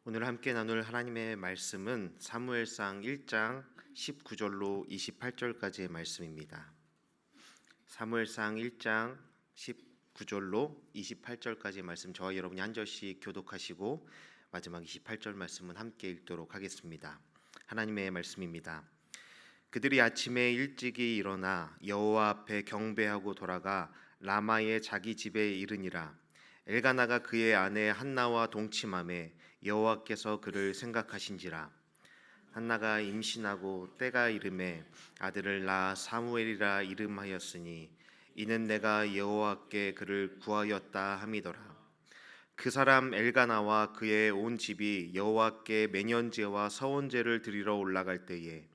오늘 함께 나눌 하나님의 말씀은 사무엘상 1장 19절로 28절까지의 말씀입니다. 사무엘상 1장 19절로 28절까지의 말씀, 저와 여러분이 한 절씩 교독하시고 마지막 28절 말씀은 함께 읽도록 하겠습니다. 하나님의 말씀입니다. 그들이 아침에 일찍이 일어나 여호와 앞에 경배하고 돌아가 라마의 자기 집에 이르니라. 엘가나가 그의 아내 한나와 동침하매 여호와께서 그를 생각하신지라. 한나가 임신하고 때가 이름에 아들을 낳아 사무엘이라 이름하였으니 이는 내가 여호와께 그를 구하였다 함이더라. 그 사람 엘가나와 그의 온 집이 여호와께 매년제와 서원제를 드리러 올라갈 때에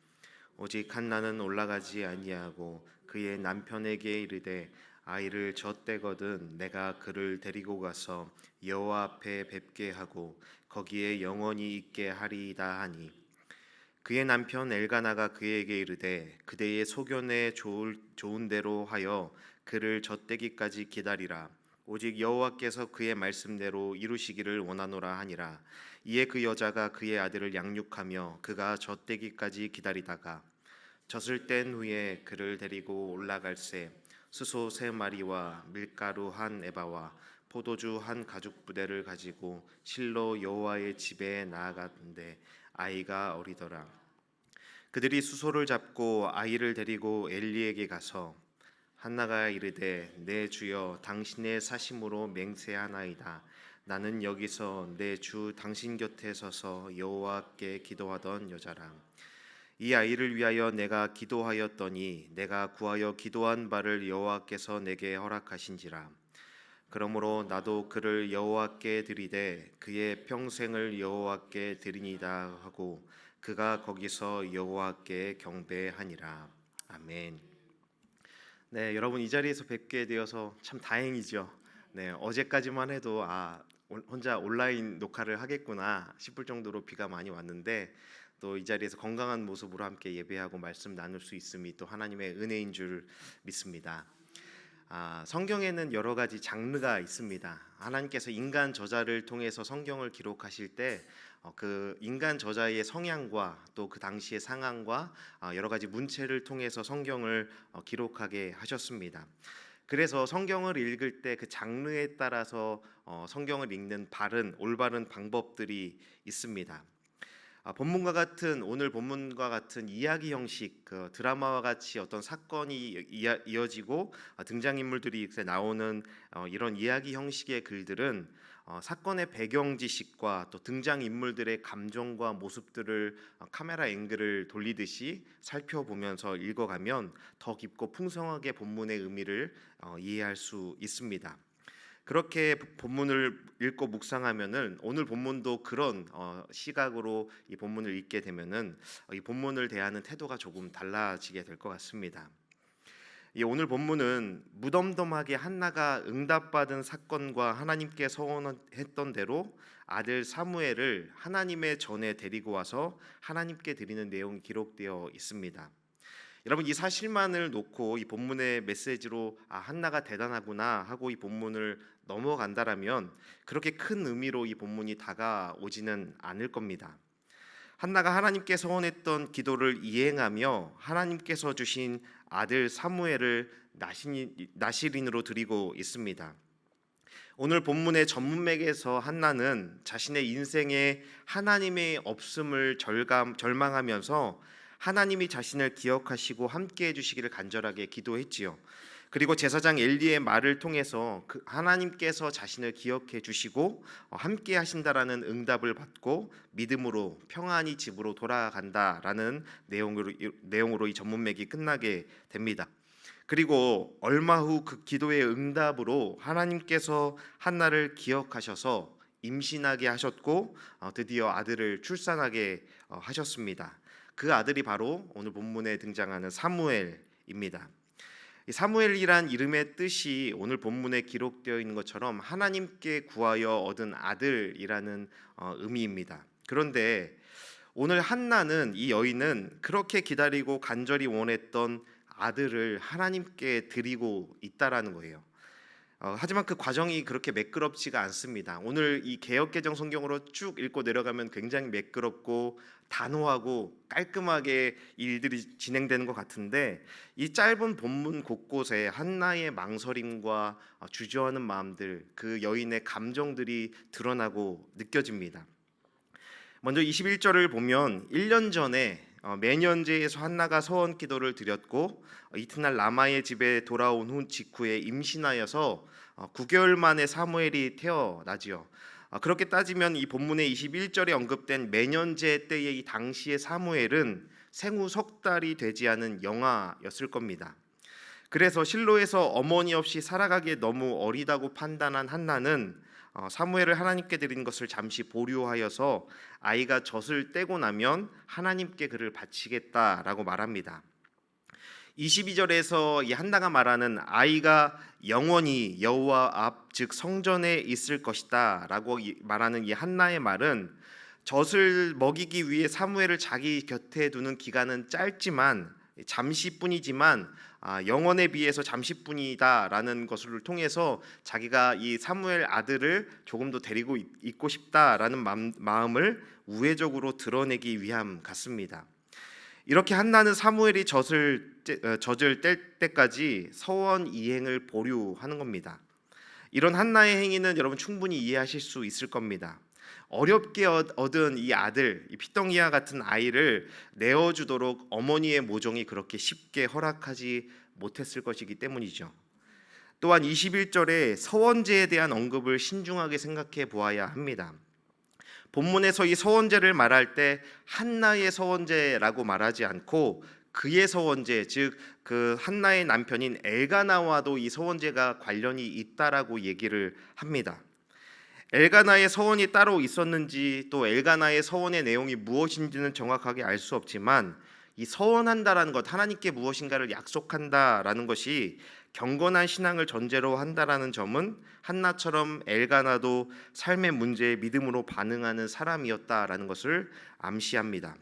오직 한나는 올라가지 아니하고 그의 남편에게 이르되 아이를 젖대거든 내가 그를 데리고 가서 여호와 앞에 뵙게 하고 거기에 영원히 있게 하리이다 하니, 그의 남편 엘가나가 그에게 이르되 그대의 소견에 좋은 대로 하여 그를 젖대기까지 기다리라. 오직 여호와께서 그의 말씀대로 이루시기를 원하노라 하니라. 이에 그 여자가 그의 아들을 양육하며 그가 젖대기까지 기다리다가 젖을 뗀 후에 그를 데리고 올라갈새 수소 3마리와 밀가루 1에바와 포도주 1가죽부대를 가지고 실로 여호와의 집에 나아갔는데 아이가 어리더라. 그들이 수소를 잡고 아이를 데리고 엘리에게 가서 한나가 이르되 내 주여 당신의 사심으로 맹세하나이다. 나는 여기서 내 주 당신 곁에 서서 여호와께 기도하던 여자라. 이 아이를 위하여 내가 기도하였더니 내가 구하여 기도한 바를 여호와께서 내게 허락하신지라. 그러므로 나도 그를 여호와께 드리되 그의 평생을 여호와께 드리니다 하고 그가 거기서 여호와께 경배하니라. 아멘. 네, 여러분 이 자리에서 뵙게 되어서 참 다행이죠. 네, 어제까지만 해도 혼자 온라인 녹화를 하겠구나 싶을 정도로 비가 많이 왔는데 또 이 자리에서 건강한 모습으로 함께 예배하고 말씀 나눌 수 있음이 또 하나님의 은혜인 줄 믿습니다. 성경에는 여러 가지 장르가 있습니다. 하나님께서 인간 저자를 통해서 성경을 기록하실 때 그 인간 저자의 성향과 또 그 당시의 상황과 여러 가지 문체를 통해서 성경을 기록하게 하셨습니다. 그래서 성경을 읽을 때 그 장르에 따라서 성경을 읽는 올바른 방법들이 있습니다. 오늘 본문과 같은 이야기 형식, 그 드라마와 같이 어떤 사건이 이어지고 등장인물들이 이렇게 나오는 이런 이야기 형식의 글들은 사건의 배경 지식과 또 등장인물들의 감정과 모습들을 카메라 앵글을 돌리듯이 살펴보면서 읽어가면 더 깊고 풍성하게 본문의 의미를 이해할 수 있습니다. 그렇게 본문을 읽고 묵상하면은 오늘 본문도 그런 시각으로 이 본문을 읽게 되면은 이 본문을 대하는 태도가 조금 달라지게 될 것 같습니다. 이 오늘 본문은 무덤덤하게 한나가 응답받은 사건과 하나님께 서원했던 대로 아들 사무엘을 하나님의 전에 데리고 와서 하나님께 드리는 내용이 기록되어 있습니다. 여러분 이 사실만을 놓고 이 본문의 메시지로 한나가 대단하구나 하고 이 본문을 넘어간다라면 그렇게 큰 의미로 이 본문이 다가오지는 않을 겁니다. 한나가 하나님께 서원했던 기도를 이행하며 하나님께서 주신 아들 사무엘을 나시린으로 드리고 있습니다. 오늘 본문의 전문맥에서 한나는 자신의 인생에 하나님의 없음을 절망하면서 하나님이 자신을 기억하시고 함께해 주시기를 간절하게 기도했지요. 그리고 제사장 엘리의 말을 통해서 하나님께서 자신을 기억해 주시고 함께 하신다라는 응답을 받고 믿음으로 평안히 집으로 돌아간다라는 내용으로 이 전문맥이 끝나게 됩니다. 그리고 얼마 후 그 기도의 응답으로 하나님께서 한나를 기억하셔서 임신하게 하셨고 드디어 아들을 출산하게 하셨습니다. 그 아들이 바로 오늘 본문에 등장하는 사무엘입니다. 이 사무엘이란 이름의 뜻이 오늘 본문에 기록되어 있는 것처럼 하나님께 구하여 얻은 아들이라는 의미입니다. 그런데 오늘 한나는, 이 여인은 그렇게 기다리고 간절히 원했던 아들을 하나님께 드리고 있다라는 거예요. 하지만 그 과정이 그렇게 매끄럽지가 않습니다. 오늘 이 개역개정 성경으로 쭉 읽고 내려가면 굉장히 매끄럽고 단호하고 깔끔하게 일들이 진행되는 것 같은데, 이 짧은 본문 곳곳에 한나의 망설임과 주저하는 마음들, 그 여인의 감정들이 드러나고 느껴집니다. 먼저 21절을 보면 1년 전에 매년제에서 한나가 서원 기도를 드렸고 이튿날 라마의 집에 돌아온 후 직후에 임신하여서 9개월 만에 사무엘이 태어나지요. 그렇게 따지면 이 본문의 21절에 언급된 매년제 때의 이 당시의 사무엘은 생후 석 달이 되지 않은 영아였을 겁니다. 그래서 실로에서 어머니 없이 살아가기에 너무 어리다고 판단한 한나는 사무엘을 하나님께 드린 것을 잠시 보류하여서 아이가 젖을 떼고 나면 하나님께 그를 바치겠다라고 말합니다. 22절에서 이 한나가 말하는 아이가 영원히 여호와 앞 즉 성전에 있을 것이다라고 말하는 이 한나의 말은 젖을 먹이기 위해 사무엘을 자기 곁에 두는 기간은 짧지만 잠시뿐이지만 영원에 비해서 잠시뿐이다라는 것을 통해서 자기가 이 사무엘 아들을 조금 더 데리고 있고 싶다라는 마음을 우회적으로 드러내기 위함 같습니다. 이렇게 한나는 사무엘이 젖을 뗄 때까지 서원 이행을 보류하는 겁니다. 이런 한나의 행위는 여러분 충분히 이해하실 수 있을 겁니다. 어렵게 얻은 이 아들, 이 피덩이와 같은 아이를 내어주도록 어머니의 모종이 그렇게 쉽게 허락하지 못했을 것이기 때문이죠. 또한 21절에 서원제에 대한 언급을 신중하게 생각해 보아야 합니다. 본문에서 이 서원제를 말할 때 한나의 서원제라고 말하지 않고 그의 서원제, 즉 그 한나의 남편인 엘가나와도 이 서원제가 관련이 있다라고 얘기를 합니다. 엘가나의 서원이 따로 있었는지 또 엘가나의 서원의 내용이 무엇인지는 정확하게 알 수 없지만 이 서원한다라는 것, 하나님께 무엇인가를 약속한다라는 것이 경건한 신앙을 전제로 한다라는 점은 한나처럼 엘가나도 삶의 문제에 믿음으로 반응하는 사람이었다라는 것을 암시합니다.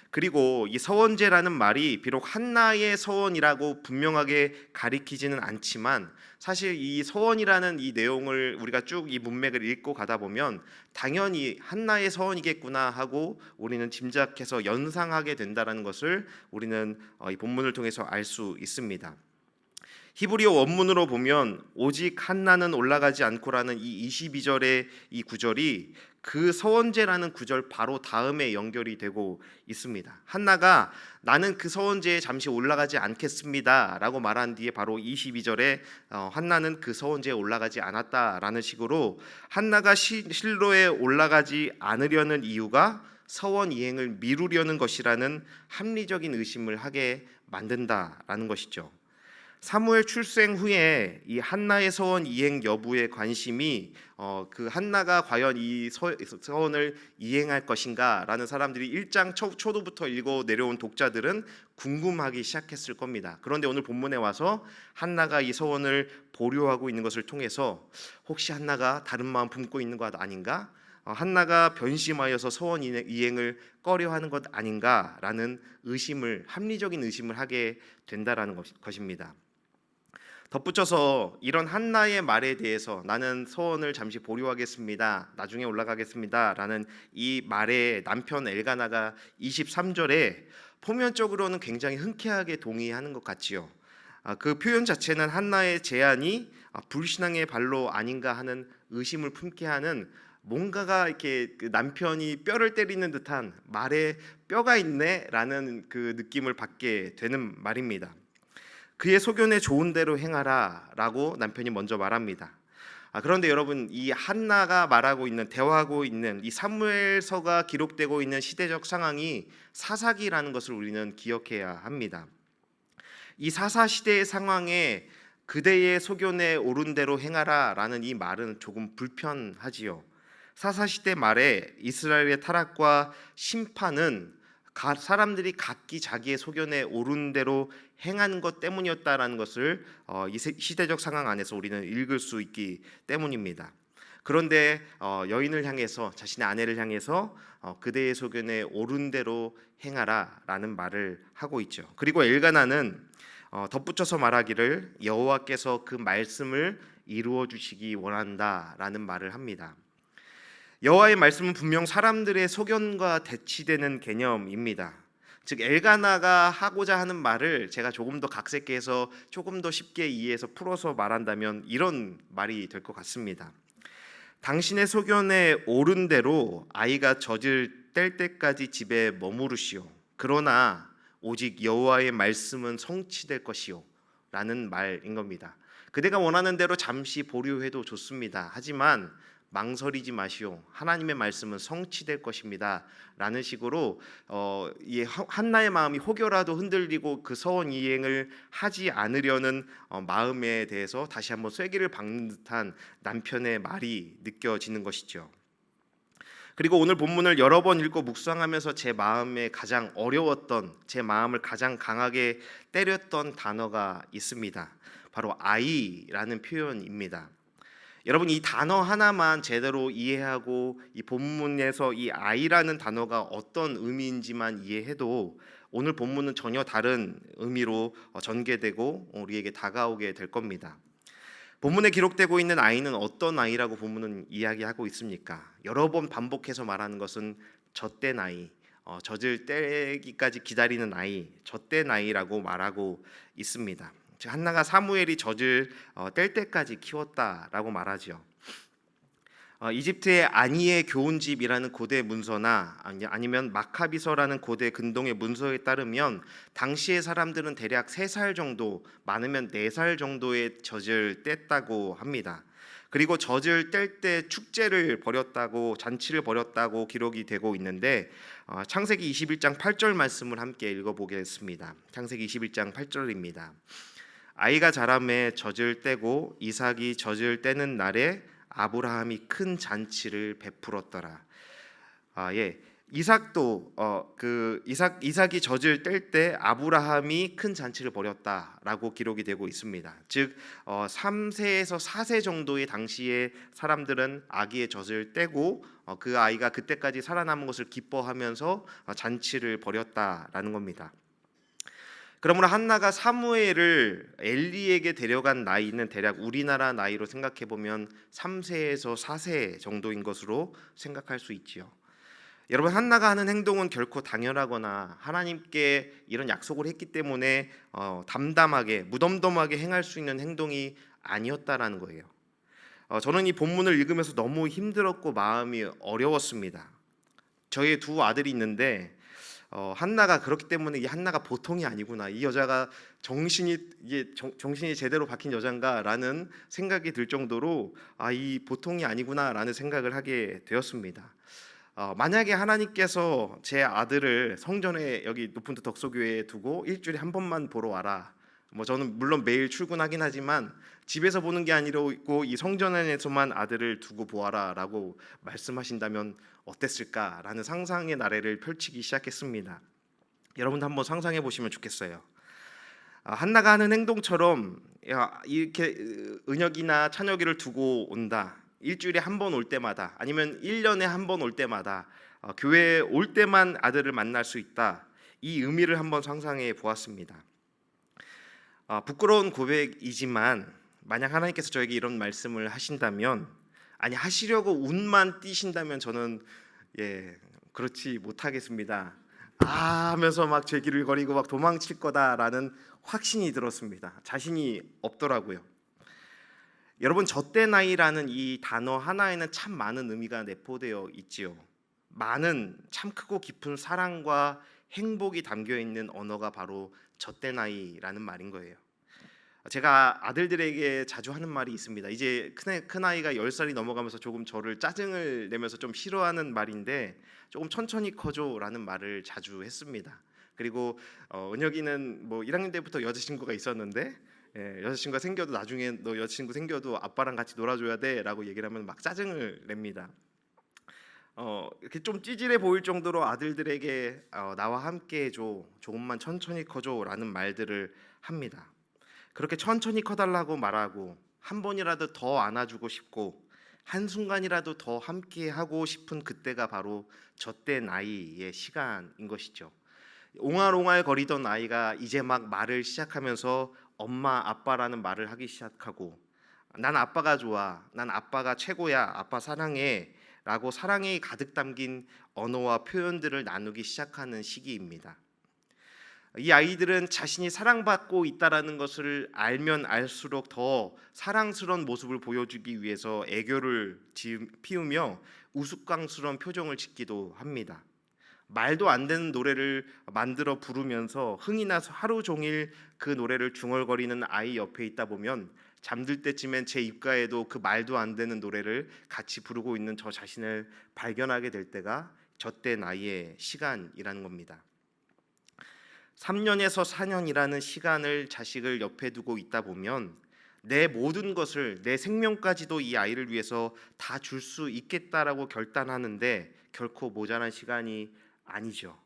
그리고 이 서원제라는 말이 비록 한나의 서원이라고 분명하게 가리키지는 않지만 사실 이 서원이라는 이 내용을 우리가 쭉 이 문맥을 읽고 가다 보면 당연히 한나의 서원이겠구나 하고 우리는 짐작해서 연상하게 된다는 것을 우리는 이 본문을 통해서 알 수 있습니다. 히브리어 원문으로 보면 오직 한나는 올라가지 않고라는 이 22절의 이 구절이 그 서원제라는 구절 바로 다음에 연결이 되고 있습니다. 한나가 나는 그 서원제에 잠시 올라가지 않겠습니다 라고 말한 뒤에 바로 22절에 한나는 그 서원제에 올라가지 않았다라는 식으로 한나가 실로에 올라가지 않으려는 이유가 서원 이행을 미루려는 것이라는 합리적인 의심을 하게 만든다라는 것이죠. 사무엘 출생 후에 이 한나의 서원 이행 여부에 관심이 그 한나가 과연 이 서원을 이행할 것인가라는 사람들이 1장 초도부터 읽어 내려온 독자들은 궁금하기 시작했을 겁니다. 그런데 오늘 본문에 와서 한나가 이 서원을 보류하고 있는 것을 통해서 혹시 한나가 다른 마음 품고 있는 것 아닌가? 한나가 변심하여서 서원 이행을 꺼려하는 것 아닌가라는 합리적인 의심을 하게 된다라는 것입니다. 덧붙여서 이런 한나의 말에 대해서 나는 서원을 잠시 보류하겠습니다, 나중에 올라가겠습니다 라는 이 말에 남편 엘가나가 23절에 표면적으로는 굉장히 흔쾌하게 동의하는 것 같지요. 그 표현 자체는 한나의 제안이 불신앙의 발로 아닌가 하는 의심을 품게 하는, 뭔가가 이렇게 그 남편이 뼈를 때리는 듯한 말에 뼈가 있네라는 그 느낌을 받게 되는 말입니다. 그의 소견에 좋은 대로 행하라라고 남편이 먼저 말합니다. 그런데 여러분, 이 한나가 말하고 있는, 대화하고 있는 이 사무엘서가 기록되고 있는 시대적 상황이 사사기라는 것을 우리는 기억해야 합니다. 이 사사 시대의 상황에 그대의 소견에 옳은 대로 행하라라는 이 말은 조금 불편하지요. 사사 시대 말에 이스라엘의 타락과 심판은 사람들이 각기 자기의 소견에 옳은 대로 행한 것 때문이었다라는 것을 이 시대적 상황 안에서 우리는 읽을 수 있기 때문입니다. 그런데 여인을 향해서, 자신의 아내를 향해서 그대의 소견에 옳은 대로 행하라라는 말을 하고 있죠. 그리고 엘가나는 덧붙여서 말하기를 여호와께서 그 말씀을 이루어 주시기 원한다라는 말을 합니다. 여호와의 말씀은 분명 사람들의 소견과 대치되는 개념입니다. 즉 엘가나가 하고자 하는 말을 제가 조금 더 각색해서 조금 더 쉽게 이해해서 풀어서 말한다면 이런 말이 될 것 같습니다. 당신의 소견에 옳은 대로 아이가 젖을 뗄 때까지 집에 머무르시오. 그러나 오직 여호와의 말씀은 성취될 것이요 라는 말인 겁니다. 그대가 원하는 대로 잠시 보류해도 좋습니다. 하지만 망설이지 마시오. 하나님의 말씀은 성취될 것입니다. 라는 식으로 이 한나의 마음이 혹여라도 흔들리고 그 서원 이행을 하지 않으려는 마음에 대해서 다시 한번 쐐기를 박는 듯한 남편의 말이 느껴지는 것이죠. 그리고 오늘 본문을 여러 번 읽고 묵상하면서 제 마음에 가장 어려웠던, 제 마음을 가장 강하게 때렸던 단어가 있습니다. 바로 아이라는 표현입니다. 여러분, 이 단어 하나만 제대로 이해하고 이 본문에서 이 아이라는 단어가 어떤 의미인지만 이해해도 오늘 본문은 전혀 다른 의미로 전개되고 우리에게 다가오게 될 겁니다. 본문에 기록되고 있는 아이는 어떤 아이라고 본문은 이야기하고 있습니까? 여러 번 반복해서 말하는 것은 젖된 아이, 젖을 떼기까지 기다리는 아이, 젖된 아이라고 말하고 있습니다. 한나가 사무엘이 젖을 뗄 때까지 키웠다라고 말하죠. 이집트의 아니의 교훈집이라는 고대 문서나 아니면 마카비서라는 고대 근동의 문서에 따르면 당시의 사람들은 대략 3살 정도, 많으면 4살 정도의 젖을 뗐다고 합니다. 그리고 젖을 뗄 때 축제를 벌였다고, 잔치를 벌였다고 기록이 되고 있는데 창세기 21장 8절 말씀을 함께 읽어보겠습니다. 창세기 21장 8절입니다. 아이가 자라매 젖을 떼고 이삭이 젖을 떼는 날에 아브라함이 큰 잔치를 베풀었더라. 이삭도 이삭이 젖을 뗄 때 아브라함이 큰 잔치를 벌였다라고 기록이 되고 있습니다. 즉 3세에서 4세 정도의 당시의 사람들은 아기의 젖을 떼고 그 아이가 그때까지 살아남은 것을 기뻐하면서 잔치를 벌였다라는 겁니다. 그러므로 한나가 사무엘을 엘리에게 데려간 나이는 대략 우리나라 나이로 생각해 보면 3세에서 4세 정도인 것으로 생각할 수 있지요. 여러분, 한나가 하는 행동은 결코 당연하거나 하나님께 이런 약속을 했기 때문에 담담하게 무덤덤하게 행할 수 있는 행동이 아니었다라는 거예요. 저는 이 본문을 읽으면서 너무 힘들었고 마음이 어려웠습니다. 저희 2 아들이 있는데 한나가 그렇기 때문에 이 한나가 보통이 아니구나, 이 여자가 정신이 제대로 박힌 여잔가라는 생각이 들 정도로 이 보통이 아니구나라는 생각을 하게 되었습니다. 만약에 하나님께서 제 아들을 성전에 여기 높은 데 덕소교회에 두고 일주일에 한 번만 보러 와라, 저는 물론 매일 출근하긴 하지만 집에서 보는 게 아니고 이 성전 안에서만 아들을 두고 보아라라고 말씀하신다면 어땠을까라는 상상의 나래를 펼치기 시작했습니다. 여러분도 한번 상상해 보시면 좋겠어요. 한나가 하는 행동처럼 이렇게 은혁이나 찬혁이를 두고 온다, 일주일에 한 번 올 때마다 아니면 1년에 한 번 올 때마다 교회에 올 때만 아들을 만날 수 있다, 이 의미를 한번 상상해 보았습니다. 부끄러운 고백이지만 만약 하나님께서 저에게 이런 말씀을 하신다면, 아니 하시려고 운만 띄신다면 저는 그렇지 못하겠습니다 하면서 막 제기를 거리고 막 도망칠 거다라는 확신이 들었습니다. 자신이 없더라고요. 여러분, 젖된 아이라는 이 단어 하나에는 참 많은 의미가 내포되어 있지요. 많은 참 크고 깊은 사랑과 행복이 담겨 있는 언어가 바로 젖된 아이라는 말인 거예요. 제가 아들들에게 자주 하는 말이 있습니다. 이제 큰 아이가 10살이 넘어가면서 조금 저를 짜증을 내면서 좀 싫어하는 말인데, 조금 천천히 커줘라는 말을 자주 했습니다. 그리고 은혁이는 1학년 때부터 여자친구가 있었는데 여자친구가 생겨도 나중에 너 여자친구 생겨도 아빠랑 같이 놀아줘야 돼라고 얘기를 하면 막 짜증을 냅니다. 이렇게 좀 찌질해 보일 정도로 아들들에게 나와 함께 해줘, 조금만 천천히 커줘라는 말들을 합니다. 그렇게 천천히 커달라고 말하고 한 번이라도 더 안아주고 싶고 한순간이라도 더 함께 하고 싶은 그때가 바로 젖된 아이의 시간인 것이죠. 옹알옹알 거리던 아이가 이제 막 말을 시작하면서 엄마 아빠라는 말을 하기 시작하고 난 아빠가 좋아, 난 아빠가 최고야, 아빠 사랑해 라고 사랑이 가득 담긴 언어와 표현들을 나누기 시작하는 시기입니다. 이 아이들은 자신이 사랑받고 있다라는 것을 알면 알수록 더 사랑스러운 모습을 보여주기 위해서 애교를 피우며 우스꽝스러운 표정을 짓기도 합니다. 말도 안 되는 노래를 만들어 부르면서 흥이 나서 하루 종일 그 노래를 중얼거리는 아이 옆에 있다 보면 잠들 때쯤엔 제 입가에도 그 말도 안 되는 노래를 같이 부르고 있는 저 자신을 발견하게 될 때가 젖된 나이의 시간이라는 겁니다. 3년에서 4년이라는 시간을 자식을 옆에 두고 있다 보면 내 모든 것을, 내 생명까지도 이 아이를 위해서 다 줄 수 있겠다라고 결단하는데 결코 모자란 시간이 아니죠.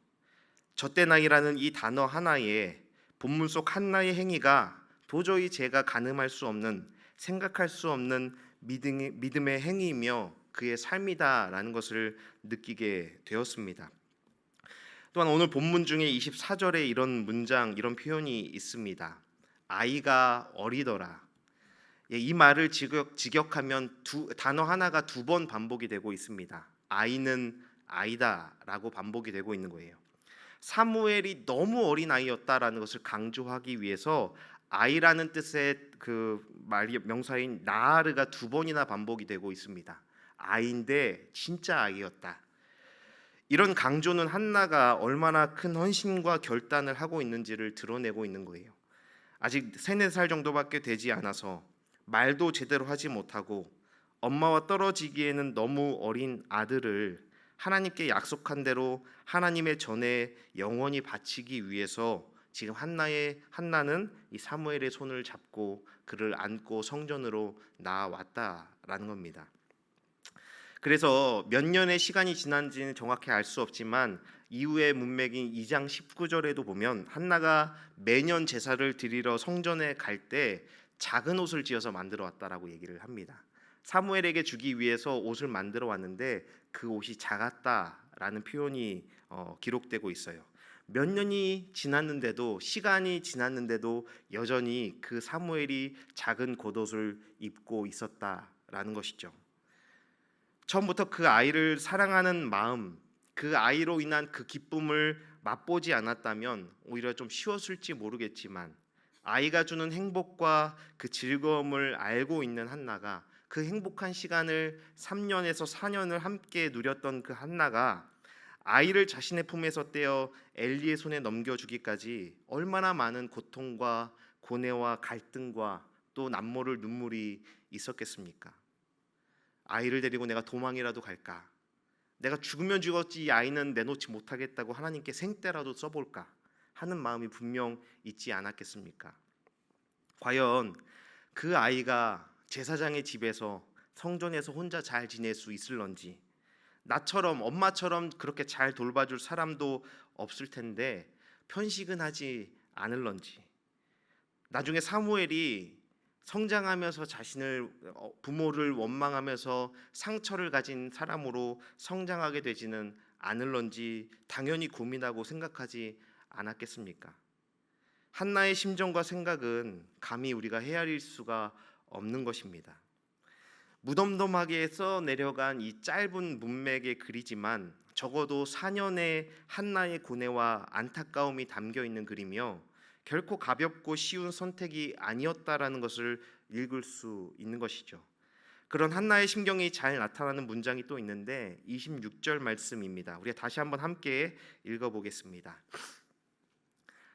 젖된 아이라는 이 단어 하나에 본문 속 한나의 행위가 도저히 제가 가늠할 수 없는, 생각할 수 없는 믿음의 행위이며 그의 삶이다라는 것을 느끼게 되었습니다. 또한 오늘 본문 중에 24절에 이런 문장, 이런 표현이 있습니다. 아이가 어리더라. 이 말을 직역하면 단어 하나가 두 번 반복이 되고 있습니다. 아이는 아이다라고 반복이 되고 있는 거예요. 사무엘이 너무 어린 아이였다라는 것을 강조하기 위해서 아이라는 뜻의 그 명사인 나아르가 두 번이나 반복이 되고 있습니다. 아이인데 진짜 아이였다. 이런 강조는 한나가 얼마나 큰 헌신과 결단을 하고 있는지를 드러내고 있는 거예요. 아직 3, 4살 정도밖에 되지 않아서 말도 제대로 하지 못하고 엄마와 떨어지기에는 너무 어린 아들을 하나님께 약속한 대로 하나님의 전에 영원히 바치기 위해서 지금 한나는 이 사무엘의 손을 잡고 그를 안고 성전으로 나아왔다라는 겁니다. 그래서 몇 년의 시간이 지난지는 정확히 알 수 없지만 이후의 문맥인 2장 19절에도 보면 한나가 매년 제사를 드리러 성전에 갈 때 작은 옷을 지어서 만들어 왔다라고 얘기를 합니다. 사무엘에게 주기 위해서 옷을 만들어 왔는데 그 옷이 작았다라는 표현이 기록되고 있어요. 몇 년이 지났는데도, 시간이 지났는데도 여전히 그 사무엘이 작은 겉옷을 입고 있었다라는 것이죠. 처음부터 그 아이를 사랑하는 마음, 그 아이로 인한 그 기쁨을 맛보지 않았다면 오히려 좀 쉬웠을지 모르겠지만 아이가 주는 행복과 그 즐거움을 알고 있는 한나가 그 행복한 시간을 3년에서 4년을 함께 누렸던 그 한나가 아이를 자신의 품에서 떼어 엘리의 손에 넘겨주기까지 얼마나 많은 고통과 고뇌와 갈등과 또 남모를 눈물이 있었겠습니까? 아이를 데리고 내가 도망이라도 갈까? 내가 죽으면 죽었지 이 아이는 내놓지 못하겠다고 하나님께 생떼라도 써볼까? 하는 마음이 분명 있지 않았겠습니까? 과연 그 아이가 제사장의 집에서 성전에서 혼자 잘 지낼 수 있을런지, 나처럼 엄마처럼 그렇게 잘 돌봐줄 사람도 없을 텐데 편식은 하지 않을런지, 나중에 사무엘이 성장하면서 자신을 부모를 원망하면서 상처를 가진 사람으로 성장하게 되지는 않을런지 당연히 고민하고 생각하지 않았겠습니까? 한나의 심정과 생각은 감히 우리가 헤아릴 수가 없는 것입니다. 무덤덤하게 써 내려간 이 짧은 문맥의 글이지만 적어도 4년의 한나의 고뇌와 안타까움이 담겨 있는 글이며 결코 가볍고 쉬운 선택이 아니었다라는 것을 읽을 수 있는 것이죠. 그런 한나의 심경이 잘 나타나는 문장이 또 있는데 26절 말씀입니다. 우리가 다시 한번 함께 읽어보겠습니다.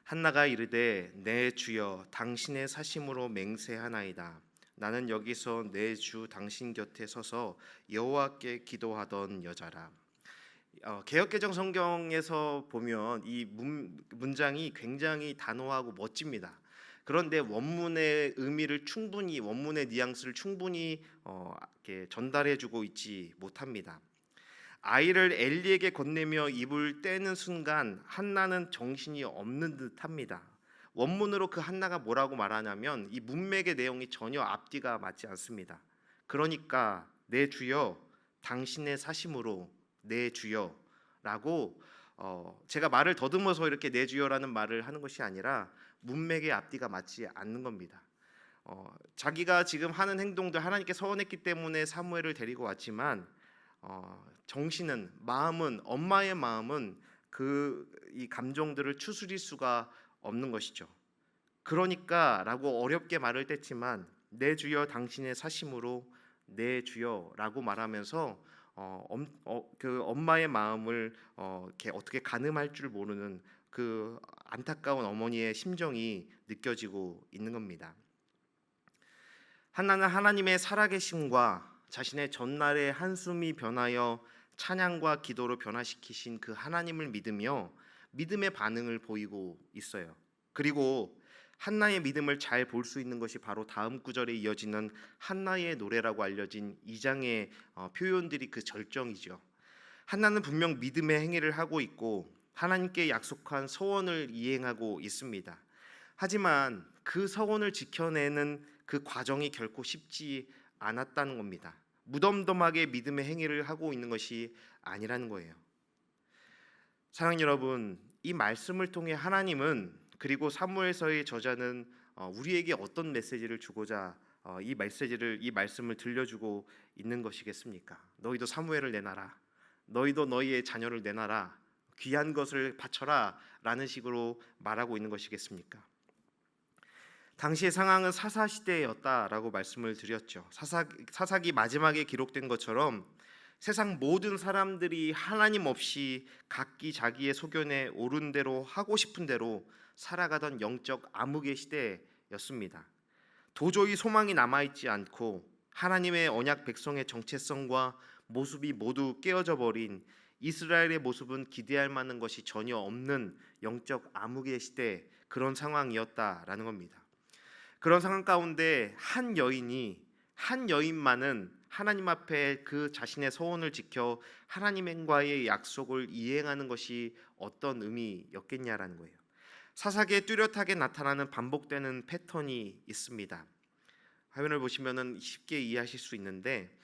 한나가 이르되 내 주여 당신의 사심으로 맹세하나이다. 나는 여기서 내 주 당신 곁에 서서 여호와께 기도하던 여자라. 개역개정 성경에서 보면 이 문장이 굉장히 단호하고 멋집니다. 그런데 원문의 의미를 충분히, 원문의 뉘앙스를 충분히 이렇게 전달해주고 있지 못합니다. 아이를 엘리에게 건네며 입을 떼는 순간 한나는 정신이 없는 듯합니다. 원문으로 그 한나가 뭐라고 말하냐면 이 문맥의 내용이 전혀 앞뒤가 맞지 않습니다. 그러니까 내 주여 당신의 사심으로 내 주여라고 제가 말을 더듬어서 이렇게 내 주여라는 말을 하는 것이 아니라 문맥의 앞뒤가 맞지 않는 겁니다. 자기가 지금 하는 행동들 하나님께 서운했기 때문에 사무엘을 데리고 왔지만 정신은 마음은 엄마의 마음은 이 감정들을 추스릴 수가 없는 것이죠. 그러니까라고 어렵게 말을 뗐지만 내 주여 당신의 사심으로 내 주여라고 말하면서 그 엄마의 마음을 이렇게 어떻게 가늠할 줄 모르는 그 안타까운 어머니의 심정이 느껴지고 있는 겁니다. 한나는 하나님의 살아계심과 자신의 전날의 한숨이 변하여 찬양과 기도로 변화시키신 그 하나님을 믿으며 믿음의 반응을 보이고 있어요. 그리고 한나의 믿음을 잘 볼 수 있는 것이 바로 다음 구절에 이어지는 한나의 노래라고 알려진 2장의 표현들이 그 절정이죠. 한나는 분명 믿음의 행위를 하고 있고 하나님께 약속한 서원을 이행하고 있습니다. 하지만 그 서원을 지켜내는 그 과정이 결코 쉽지 않았다는 겁니다. 무덤덤하게 믿음의 행위를 하고 있는 것이 아니라는 거예요. 사랑하는 여러분, 이 말씀을 통해 하나님은 그리고 사무엘서의 저자는 우리에게 어떤 메시지를 주고자 이 말씀을 들려주고 있는 것이겠습니까? 너희도 사무엘을 내놔라. 너희도 너희의 자녀를 내놔라. 귀한 것을 바쳐라 라는 식으로 말하고 있는 것이겠습니까? 당시의 상황은 사사 시대였다라고 말씀을 드렸죠. 사사기 마지막에 기록된 것처럼 세상 모든 사람들이 하나님 없이 각기 자기의 소견에 옳은 대로 하고 싶은 대로 살아가던 영적 암흑의 시대였습니다. 도저히 소망이 남아있지 않고 하나님의 언약 백성의 정체성과 모습이 모두 깨어져 버린 이스라엘의 모습은 기대할 만한 것이 전혀 없는 영적 암흑의 시대, 그런 상황이었다라는 겁니다. 그런 상황 가운데 한 여인만은 하나님 앞에 그 자신의 서원을 지켜 하나님과의 약속을 이행하는 것이 어떤 의미였겠냐라는 거예요. 사사기에 뚜렷하게 나타나는 반복되는 패턴이 있습니다. 화면을 보시면은 쉽게 이해하실 수 있는데,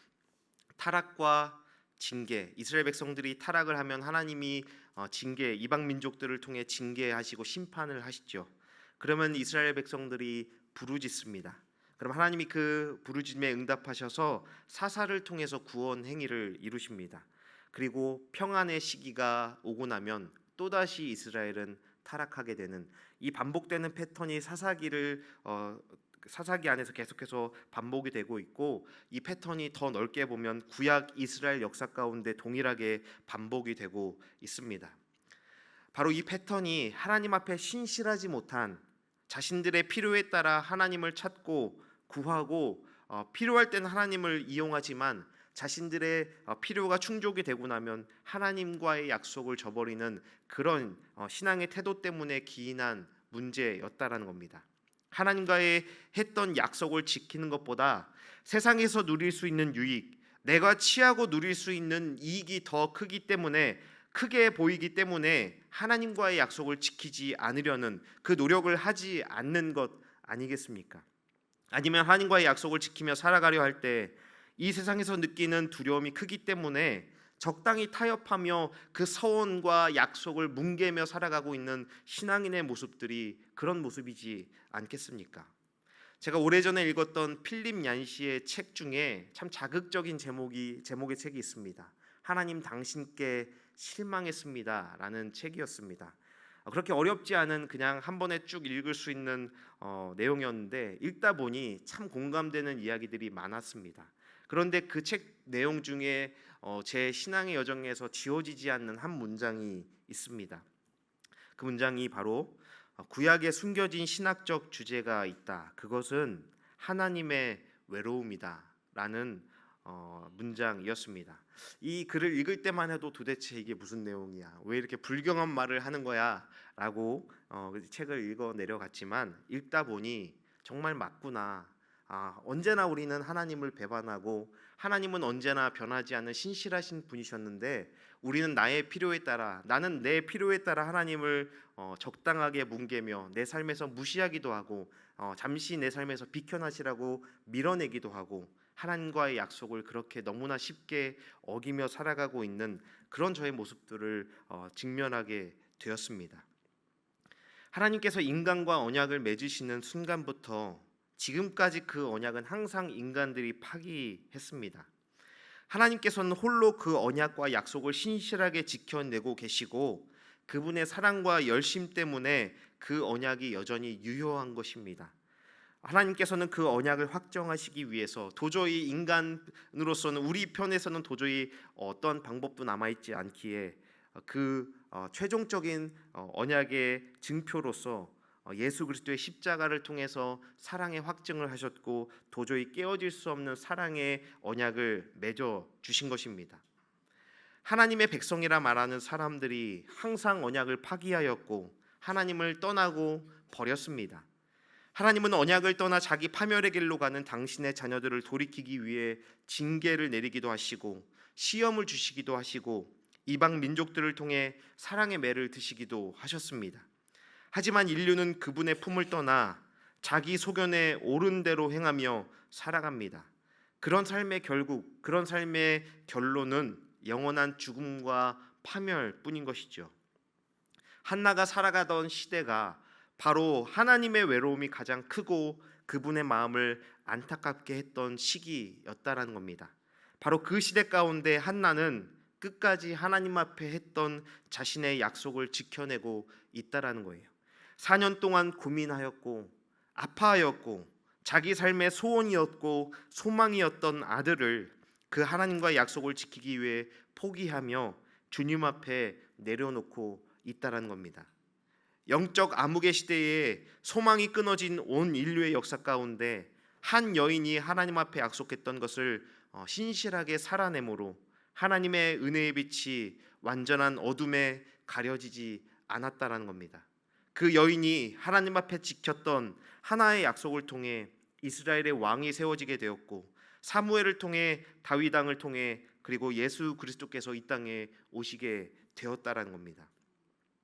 타락과 징계, 이스라엘 백성들이 타락을 하면 하나님이 이방 민족들을 통해 징계하시고 심판을 하시죠. 그러면 이스라엘 백성들이 부르짖습니다. 그럼 하나님이 그 부르짖음에 응답하셔서 사사를 통해서 구원 행위를 이루십니다. 그리고 평안의 시기가 오고 나면 또다시 이스라엘은 타락하게 되는 이 반복되는 패턴이 사사기 안에서 계속해서 반복이 되고 있고, 이 패턴이 더 넓게 보면 구약 이스라엘 역사 가운데 동일하게 반복이 되고 있습니다. 바로 이 패턴이 하나님 앞에 신실하지 못한 자신들의 필요에 따라 하나님을 찾고 구하고 필요할 때는 하나님을 이용하지만 자신들의 필요가 충족이 되고 나면 하나님과의 약속을 저버리는 그런 신앙의 태도 때문에 기인한 문제였다라는 겁니다. 하나님과의 했던 약속을 지키는 것보다 세상에서 누릴 수 있는 유익, 내가 취하고 누릴 수 있는 이익이 더 크게 보이기 때문에 하나님과의 약속을 지키지 않으려는 그 노력을 하지 않는 것 아니겠습니까? 아니면 하나님과의 약속을 지키며 살아가려 할 때 이 세상에서 느끼는 두려움이 크기 때문에 적당히 타협하며 그 서원과 약속을 뭉개며 살아가고 있는 신앙인의 모습들이 그런 모습이지 않겠습니까? 제가 오래전에 읽었던 필립 얀시의 책 중에 참 자극적인 제목의 책이 있습니다. 하나님 당신께 실망했습니다 라는 책이었습니다. 그렇게 어렵지 않은 그냥 한 번에 쭉 읽을 수 있는 내용이었는데 읽다 보니 참 공감되는 이야기들이 많았습니다. 그런데 그 책 내용 중에 제 신앙의 여정에서 지워지지 않는 한 문장이 있습니다. 그 문장이 바로 구약에 숨겨진 신학적 주제가 있다. 그것은 하나님의 외로움이다 라는 문장이었습니다. 이 글을 읽을 때만 해도 도대체 이게 무슨 내용이야, 왜 이렇게 불경한 말을 하는 거야 라고 책을 읽어 내려갔지만 읽다 보니 정말 맞구나. 언제나 우리는 하나님을 배반하고 하나님은 언제나 변하지 않는 신실하신 분이셨는데 우리는 나는 내 필요에 따라 하나님을 적당하게 뭉개며 내 삶에서 무시하기도 하고 잠시 내 삶에서 비켜나시라고 밀어내기도 하고 하나님과의 약속을 그렇게 너무나 쉽게 어기며 살아가고 있는 그런 저의 모습들을 직면하게 되었습니다. 하나님께서 인간과 언약을 맺으시는 순간부터 지금까지 그 언약은 항상 인간들이 파기했습니다. 하나님께서는 홀로 그 언약과 약속을 신실하게 지켜내고 계시고 그분의 사랑과 열심 때문에 그 언약이 여전히 유효한 것입니다. 하나님께서는 그 언약을 확정하시기 위해서 도저히 인간으로서는 우리 편에서는 도저히 어떤 방법도 남아있지 않기에 그 최종적인 언약의 증표로서 예수 그리스도의 십자가를 통해서 사랑의 확증을 하셨고 도저히 깨어질 수 없는 사랑의 언약을 맺어 주신 것입니다. 하나님의 백성이라 말하는 사람들이 항상 언약을 파기하였고 하나님을 떠나고 버렸습니다. 하나님은 언약을 떠나 자기 파멸의 길로 가는 당신의 자녀들을 돌이키기 위해 징계를 내리기도 하시고 시험을 주시기도 하시고 이방 민족들을 통해 사랑의 매를 드시기도 하셨습니다. 하지만 인류는 그분의 품을 떠나 자기 소견에 옳은 대로 행하며 살아갑니다. 그런 삶의 결론은 영원한 죽음과 파멸뿐인 것이죠. 한나가 살아가던 시대가 바로 하나님의 외로움이 가장 크고 그분의 마음을 안타깝게 했던 시기였다라는 겁니다. 바로 그 시대 가운데 한나는 끝까지 하나님 앞에 했던 자신의 약속을 지켜내고 있다라는 거예요. 4년 동안 고민하였고 아파하였고 자기 삶의 소원이었고 소망이었던 아들을 그 하나님과의 약속을 지키기 위해 포기하며 주님 앞에 내려놓고 있다라는 겁니다. 영적 암흑의 시대에 소망이 끊어진 온 인류의 역사 가운데 한 여인이 하나님 앞에 약속했던 것을 신실하게 살아내므로 하나님의 은혜의 빛이 완전한 어둠에 가려지지 않았다라는 겁니다. 그 여인이 하나님 앞에 지켰던 하나의 약속을 통해 이스라엘의 왕이 세워지게 되었고 사무엘을 통해 다윗 왕을 통해 그리고 예수 그리스도께서 이 땅에 오시게 되었다라는 겁니다.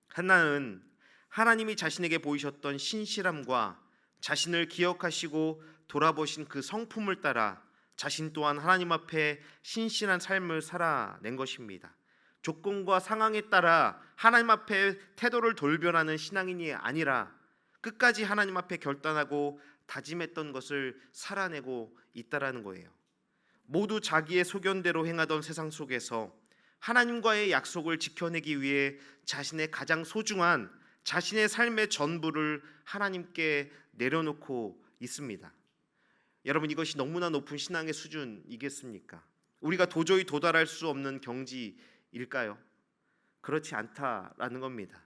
한나는 하나님이 자신에게 보이셨던 신실함과 자신을 기억하시고 돌아보신 그 성품을 따라 자신 또한 하나님 앞에 신실한 삶을 살아낸 것입니다. 조건과 상황에 따라 하나님 앞에 태도를 돌변하는 신앙인이 아니라 끝까지 하나님 앞에 결단하고 다짐했던 것을 살아내고 있다라는 거예요. 모두 자기의 소견대로 행하던 세상 속에서 하나님과의 약속을 지켜내기 위해 자신의 가장 소중한 자신의 삶의 전부를 하나님께 내려놓고 있습니다. 여러분, 이것이 너무나 높은 신앙의 수준이겠습니까? 우리가 도저히 도달할 수 없는 경지일까요? 그렇지 않다라는 겁니다.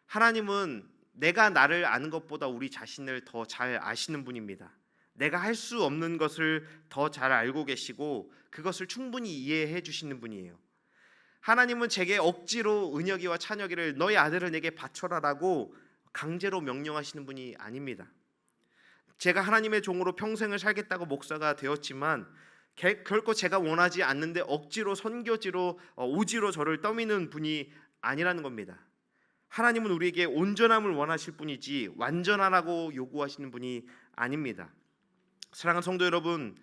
하나님은 내가 나를 아는 것보다 우리 자신을 더 잘 아시는 분입니다. 내가 할 수 없는 것을 더 잘 알고 계시고 그것을 충분히 이해해 주시는 분이에요. 하나님은 제게 억지로 은혁이와 찬혁이를 너희 아들을 내게 바쳐라라고 강제로 명령하시는 분이 아닙니다. 제가 하나님의 종으로 평생을 살겠다고 목사가 되었지만 결코 제가 원하지 않는데 억지로 선교지로 오지로 저를 떠미는 분이 아니라는 겁니다. 하나님은 우리에게 온전함을 원하실 분이지 완전하라고 요구하시는 분이 아닙니다. 사랑하는 성도 여러분,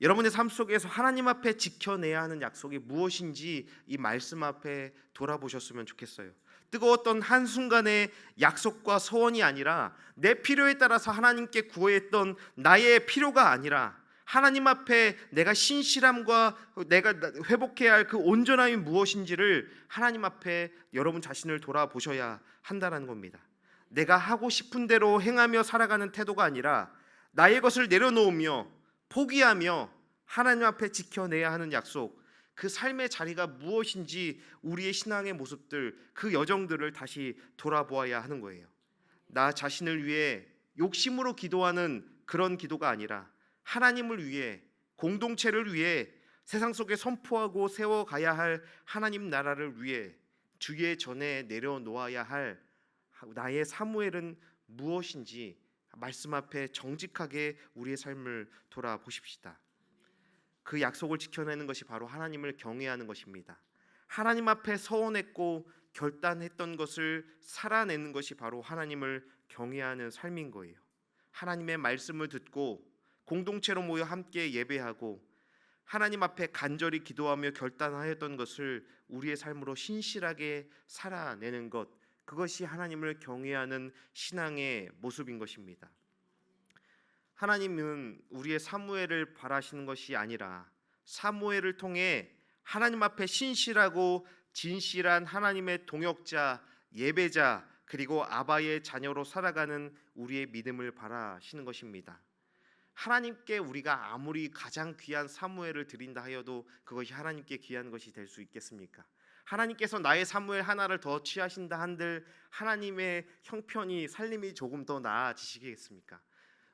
여러분의 삶 속에서 하나님 앞에 지켜내야 하는 약속이 무엇인지 이 말씀 앞에 돌아보셨으면 좋겠어요. 뜨거웠던 한순간의 약속과 소원이 아니라 내 필요에 따라서 하나님께 구했던 나의 필요가 아니라 하나님 앞에 내가 신실함과 내가 회복해야 할 그 온전함이 무엇인지를 하나님 앞에 여러분 자신을 돌아보셔야 한다는 겁니다. 내가 하고 싶은 대로 행하며 살아가는 태도가 아니라 나의 것을 내려놓으며 포기하며 하나님 앞에 지켜내야 하는 약속, 그 삶의 자리가 무엇인지 우리의 신앙의 모습들, 그 여정들을 다시 돌아보아야 하는 거예요. 나 자신을 위해 욕심으로 기도하는 그런 기도가 아니라 하나님을 위해, 공동체를 위해 세상 속에 선포하고 세워가야 할 하나님 나라를 위해 주의 전에 내려놓아야 할 나의 사무엘은 무엇인지 말씀 앞에 정직하게 우리의 삶을 돌아보십시다. 그 약속을 지켜내는 것이 바로 하나님을 경외하는 것입니다. 하나님 앞에 서원했고 결단했던 것을 살아내는 것이 바로 하나님을 경외하는 삶인 거예요. 하나님의 말씀을 듣고 공동체로 모여 함께 예배하고 하나님 앞에 간절히 기도하며 결단하였던 것을 우리의 삶으로 신실하게 살아내는 것, 그것이 하나님을 경외하는 신앙의 모습인 것입니다. 하나님은 우리의 사무엘을 바라시는 것이 아니라 사무엘을 통해 하나님 앞에 신실하고 진실한 하나님의 동역자, 예배자, 그리고 아바의 자녀로 살아가는 우리의 믿음을 바라시는 것입니다. 하나님께 우리가 아무리 가장 귀한 사무엘을 드린다 하여도 그것이 하나님께 귀한 것이 될 수 있겠습니까? 하나님께서 나의 사무엘 하나를 더 취하신다 한들 하나님의 형편이 살림이 조금 더 나아지시겠습니까?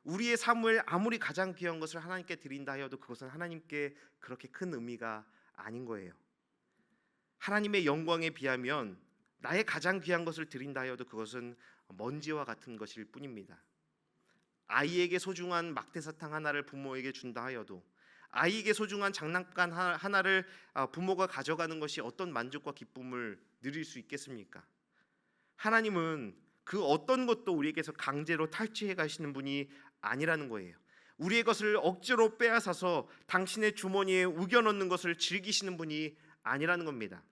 우리의 사무엘 아무리 가장 귀한 것을 하나님께 드린다 하여도 그것은 하나님께 그렇게 큰 의미가 아닌 거예요. 하나님의 영광에 비하면 나의 가장 귀한 것을 드린다 하여도 그것은 먼지와 같은 것일 뿐입니다. 아이에게 소중한 막대사탕 하나를 부모에게 준다 하여도, 아이에게 소중한 장난감 하나를 부모가 가져가는 것이 어떤 만족과 기쁨을 누릴 수 있겠습니까? 하나님은 그 어떤 것도 우리에게서 강제로 탈취해 가시는 분이 아니라는 거예요. 우리의 것을 억지로 빼앗아서 당신의 주머니에 우겨 넣는 것을 즐기시는 분이 아니라는 겁니다.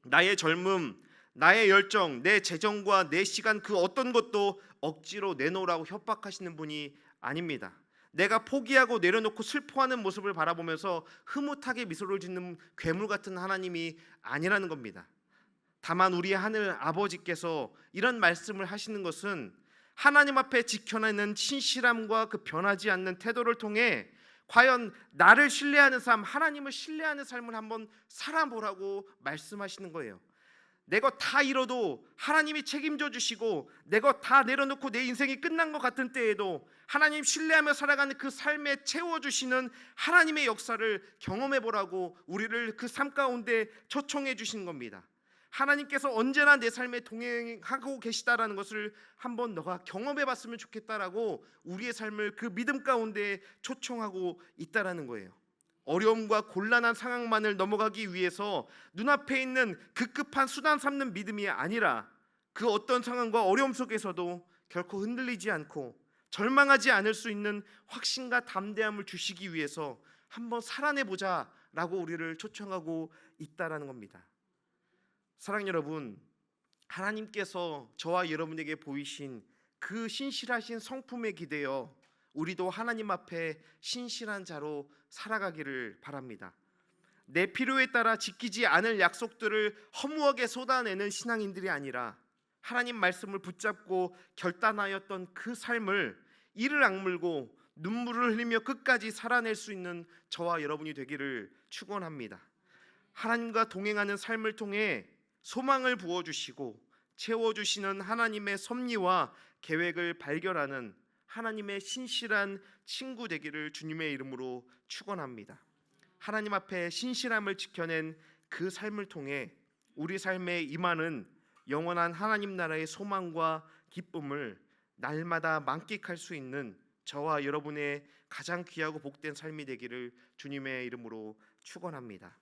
나의 젊음, 나의 열정, 내 재정과 내 시간 그 어떤 것도 억지로 내놓으라고 협박하시는 분이 아닙니다. 내가 포기하고 내려놓고 슬퍼하는 모습을 바라보면서 흐뭇하게 미소를 짓는 괴물 같은 하나님이 아니라는 겁니다. 다만 우리 하늘 아버지께서 이런 말씀을 하시는 것은 하나님 앞에 지켜내는 신실함과 그 변하지 않는 태도를 통해 과연 나를 신뢰하는 삶, 하나님을 신뢰하는 삶을 한번 살아보라고 말씀하시는 거예요. 내가 다 잃어도 하나님이 책임져 주시고, 내가 다 내려놓고 내 인생이 끝난 것 같은 때에도 하나님 신뢰하며 살아가는 그 삶에 채워주시는 하나님의 역사를 경험해 보라고 우리를 그 삶 가운데 초청해 주신 겁니다. 하나님께서 언제나 내 삶에 동행하고 계시다라는 것을 한번 너가 경험해 봤으면 좋겠다라고 우리의 삶을 그 믿음 가운데 초청하고 있다라는 거예요. 어려움과 곤란한 상황만을 넘어가기 위해서 눈앞에 있는 급급한 수단 삼는 믿음이 아니라 그 어떤 상황과 어려움 속에서도 결코 흔들리지 않고 절망하지 않을 수 있는 확신과 담대함을 주시기 위해서 한번 살아내보자 라고 우리를 초청하고 있다라는 겁니다. 사랑하는 여러분, 하나님께서 저와 여러분에게 보이신 그 신실하신 성품에 기대어 우리도 하나님 앞에 신실한 자로 살아가기를 바랍니다. 내 필요에 따라 지키지 않을 약속들을 허무하게 쏟아내는 신앙인들이 아니라 하나님 말씀을 붙잡고 결단하였던 그 삶을 이를 악물고 눈물을 흘리며 끝까지 살아낼 수 있는 저와 여러분이 되기를 축원합니다. 하나님과 동행하는 삶을 통해 소망을 부어주시고 채워주시는 하나님의 섭리와 계획을 발견하는 하나님의 신실한 친구 되기를 주님의 이름으로 축원합니다. 하나님 앞에 신실함을 지켜낸 그 삶을 통해 우리 삶에 임하는 영원한 하나님 나라의 소망과 기쁨을 날마다 만끽할 수 있는 저와 여러분의 가장 귀하고 복된 삶이 되기를 주님의 이름으로 축원합니다.